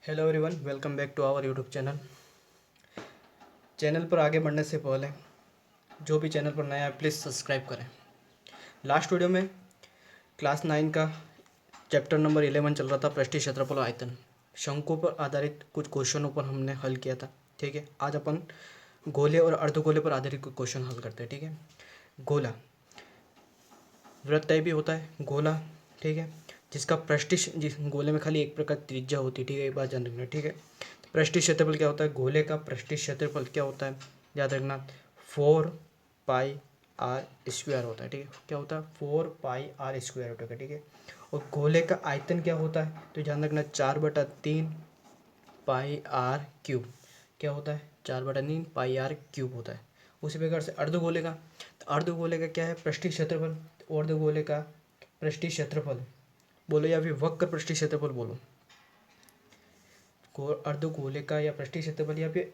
Hello everyone, welcome back to our YouTube channel. Channel पर आगे बढ़ने से पहले जो भी चैनल पर नया है प्लीज़ सब्सक्राइब करें। लास्ट वीडियो में क्लास 9 का चैप्टर नंबर 11 चल रहा था, पृष्ठीय क्षेत्रफल और आयतन। शंकु पर आधारित कुछ क्वेश्चनों पर हमने हल किया था। ठीक है, आज अपन गोले और अर्धगोले पर आधारित कुछ क्वेश्चन हल करते हैं। ठीक है, गोला वृत्त टाइप भी होता है गोला। ठीक है, जिसका पृष्ठीय जिस गोले में खाली एक प्रकार त्रिज्या होती है। ठीक है, एक बात जान रखना। ठीक है, पृष्ठीय क्षेत्रफल क्या होता है, गोले का पृष्ठीय क्षेत्रफल क्या होता है, याद रखना 4πr² होता है। ठीक है, क्या होता है 4πr² होता है। ठीक है, और गोले का आयतन क्या होता है, तो ध्यान रखना 4/3πr³ क्या होता है, 4/3πr³ होता है। उसी प्रकार से अर्धगोले का, तो अर्धगोले का क्या है पृष्ठीय क्षेत्रफल, तो अर्धगोले का पृष्ठीय क्षेत्रफल बोलो या फिर वक्र पृष्ठीय क्षेत्रफल बोलो, अर्धगोले का या पृष्ठीय क्षेत्रफल या फिर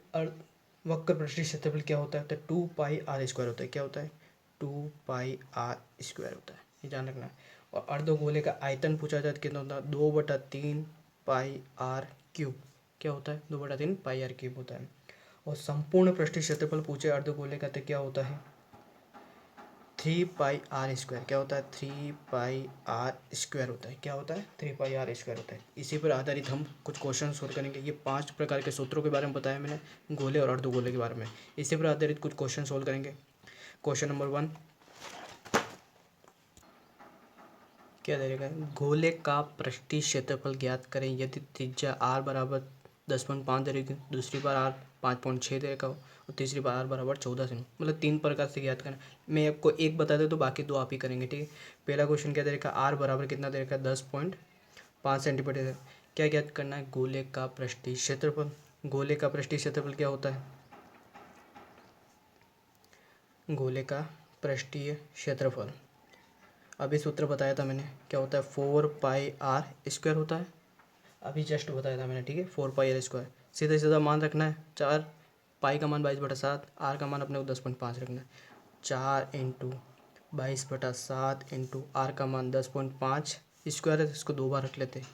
वक्र पृष्ठीय क्षेत्रफल क्या होता है, तो 2πr² होता है। क्या होता है 2πr² होता है, ये ध्यान रखना है। और अर्धगोले का आयतन पूछा जाए तो कितना होता है 2/3πr³ क्या होता है 2/3πr³ होता है। और संपूर्ण पृष्ठीय क्षेत्रफल पूछे अर्धगोले का तो क्या होता है 3πr²। क्या होता है 3πr² होता है। क्या होता है 3πr² होता है। इसी पर आधारित हम कुछ क्वेश्चन सोल्व करेंगे। ये 5 प्रकार के सूत्रों के बारे में बताया मैंने, गोले और अर्धगोले के बारे में। इसी पर आधारित कुछ क्वेश्चन सोल्व करेंगे। क्वेश्चन नंबर 1 क्या देगा, गोले का पृष्ठीय क्षेत्रफल ज्ञात करें यदि त्रिज्या r बराबर 10.5 दे रही, दूसरी बार r 5.6 दे रखा हो और तीसरी बार r बराबर 14 से, मतलब 3 प्रकार से ज्ञात करें। मैं आपको एक बता दे तो बाकी 2 आप ही करेंगे। ठीक है, पहला क्वेश्चन क्या दे रखा, r बराबर कितना दे रखा 10.5 सेंटीमीटर। क्या ज्ञात करना है, गोले का पृष्ठीय क्षेत्रफल। गोले का पृष्ठीय क्षेत्रफल क्या होता है, गोले का पृष्ठीय क्षेत्रफल अभी सूत्र बताया था मैंने, क्या होता है 4πr² होता है। अभी जस्ट बताया था मैंने। ठीक है, 4πr²। सीधा सीधा मान रखना है 4, पाई का मान 22/7, आर का मान अपने को 10.5 रखना है। 4 इंटू 22/7 इंटू आर का मान 10.5 स्क्वायर है, तो इसको 2 बार रख लेते हैं।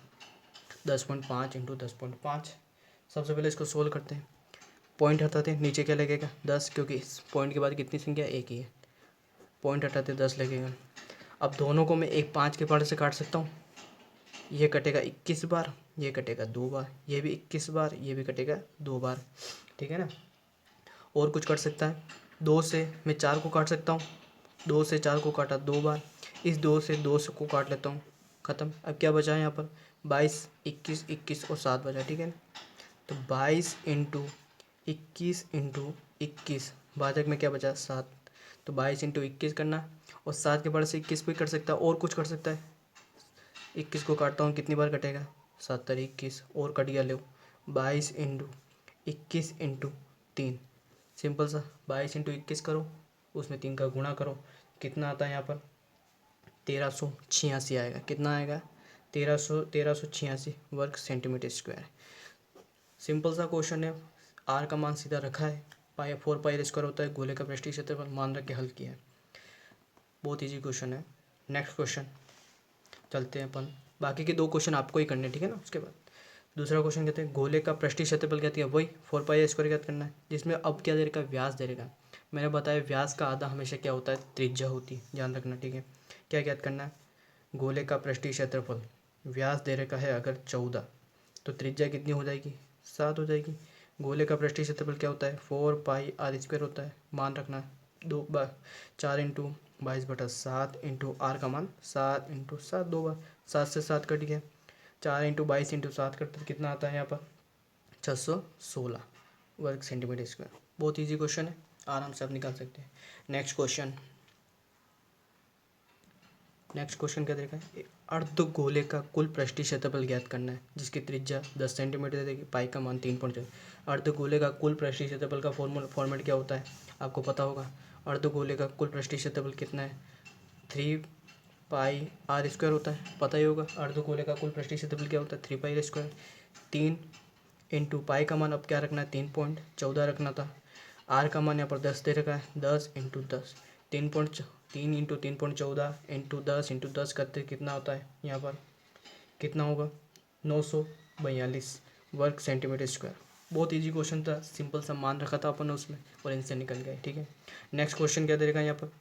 10.5 इंटू 10.5। सबसे पहले इसको सोल्व करते हैं, पॉइंट हटाते हैं, नीचे क्या लगेगा 10, क्योंकि इस पॉइंट के बाद कितनी संख्या एक ही है। पॉइंट हटाते 10 लगेगा। अब दोनों को मैं एक 5 के पार्ट से काट सकता हूँ। ये कटेगा 21 बार, ये कटेगा 2 बार, ये भी 21 बार, ये भी कटेगा 2 बार। ठीक है ना, और कुछ कट सकता है। 2 से मैं 4 को काट सकता हूँ, 2 से 4 को काटा 2 बार, इस 2 से 2 को काट लेता हूँ, ख़त्म। अब क्या बचा है यहाँ पर 22, 21, 21 और 7 बचा। ठीक है ना, तो 22 इंटू 21 इंटू 21, भाजक में क्या बचा 7, तो 22 इंटू 21 करना, और 7 के बाद से 21 भी कर सकता है, और कुछ कर सकता है। 21 को काटता हूँ, कितनी बार कटेगा 7 तारीख 21, और कट गया लो 22 इंटू 21 इंटू 3, सिंपल सा 22 इंटू 21 करो, उसमें 3 का गुणा करो, कितना आता है यहाँ पर 1386 आएगा। कितना आएगा 1386 वर्ग सेंटीमीटर स्क्वायर। सिंपल सा क्वेश्चन है, आर का मान सीधा रखा है, 4πr² होता है, गोले का पृष्ठीय क्षेत्रफल मान रख के हल किया है। बहुत ईजी क्वेश्चन है। नेक्स्ट क्वेश्चन चलते हैं अपन, बाकी के 2 क्वेश्चन आपको ही करने, ठीक है ना। उसके बाद दूसरा क्वेश्चन कहते हैं गोले का पृष्ठीय क्षेत्रफल क्या है, वही 4πr² ज्ञात करना है, जिसमें अब क्या दे रखा व्यास दे रखा। मैंने बताया व्यास का आधा हमेशा क्या होता है त्रिज्या होती है, ध्यान रखना। ठीक है, क्या ज्ञात करना है, गोले का पृष्ठीय क्षेत्रफल, व्यास दे रखा है अगर 14, तो त्रिज्या कितनी हो जाएगी 7 हो जाएगी। गोले का पृष्ठीय क्षेत्रफल क्या होता है 4πr² होता है, मान रखना 4 इंटू 22/7 इंटू आर का मान 7 इंटू 7, 2 बार, 7 से 7 कट गया, 4 इंटू 22 इंटू 7 करते तो कितना आता है यहाँ पर 616 वर्ग सेंटीमीटर स्क्वायर। बहुत इजी क्वेश्चन है, आराम से आप निकाल सकते हैं। नेक्स्ट क्वेश्चन क्या देखा है, अर्धगोले का कुल पृष्ठीय क्षेत्रफल ज्ञात करना है, जिसकी त्रिज्या 10 सेंटीमीटर दे देगी, पाई का मान 3.4। अर्धगोले का कुल पृष्ठीय क्षेत्रफल का फॉर्मेट क्या होता है आपको पता होगा। अर्धगोले का कुल पृष्ठीय क्षेत्रफल कितना है 3πr² होता है, पता ही होगा। अर्धगोले का कुल पृष्ठीय क्षेत्रफल क्या होता है 3πr²। 3 इंटू पाई का मान अब क्या रखना है 3.14 रखना था, आर का मान यहाँ पर 10 दे रखा है, 10 इंटू 10, 3 इंटू 3.14 इंटू 10 इंटू 10 करते कितना होता है यहाँ पर, कितना होगा 942 वर्ग सेंटीमीटर स्क्वायर। बहुत इजी क्वेश्चन था, सिंपल सा मान रखा था अपन ने उसमें और इनसे निकल गए। ठीक है, नेक्स्ट क्वेश्चन क्या देगा यहाँ पर,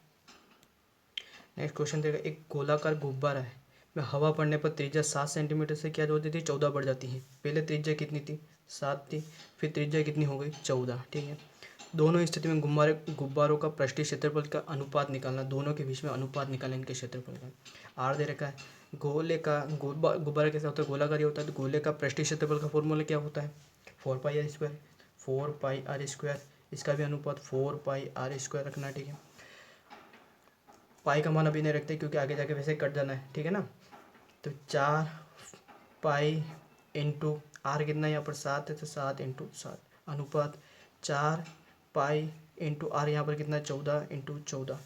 नेक्स्ट क्वेश्चन देगा एक गोलाकार गुब्बारा है में हवा पड़ने पर त्रिज्या 7 सेंटीमीटर से क्या होती थी 14 बढ़ जाती है। पहले त्रिज्या कितनी थी 7 थी, फिर त्रिज्या कितनी हो गई 14। ठीक है, दोनों स्थिति में गुब्बारों का पृष्ठीय क्षेत्रफल का अनुपात निकालना, दोनों के बीच में अनुपात निकालना इनके क्षेत्रफल का। आर दे रखा है, गोले का गुब्बारा कैसा होता है गोलाकार होता है, तो गोले का पृष्ठीय क्षेत्रफल का फॉर्मूला क्या होता है 4πr²। 4πr², इसका भी अनुपात 4πr² रखना। ठीक है, पाई का मान अभी नहीं रखते क्योंकि आगे जाके वैसे कट जाना है। ठीक है ना, तो 4 पाई इंटू आर कितना है यहाँ पर 7 है, तो 7 × 7 अनुपात 4 पाई इंटू आर यहाँ पर कितना है 14 × 14।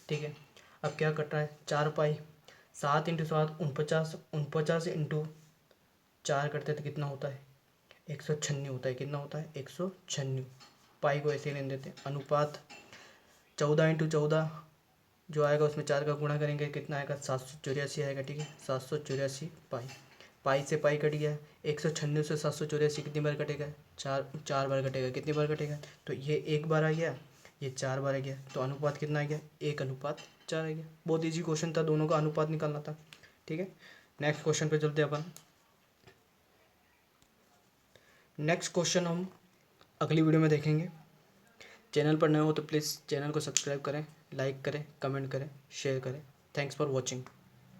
ठीक है, अब क्या कट रहा है 4 पाई, 7 × 7 49, 49 इंटू 4 करते तो कितना होता है 196 होता है। कितना होता है 196। पाई को ऐसे ही लेने देते हैं, अनुपात 14 × 14 जो आएगा उसमें 4 का गुणा करेंगे कितना आएगा 784 आएगा। ठीक है, 784 पाई, पाई से पाई कट गया, 196 से 784 कितनी बार कटेगा 4 बार कटेगा। कितनी बार कटेगा, तो ये 1 बार आ गया, ये 4 बार आ गया, तो अनुपात कितना आ गया 1:4 आ गया। बहुत इजी क्वेश्चन था, दोनों का अनुपात निकालना था। ठीक है, नेक्स्ट क्वेश्चन पे चलते हैं अपन। नेक्स्ट क्वेश्चन हम अगली वीडियो में देखेंगे। चैनल पर नए हो तो प्लीज़ चैनल को सब्सक्राइब करें, लाइक करें, कमेंट करें, शेयर करें। Thanks for watching,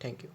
thank you.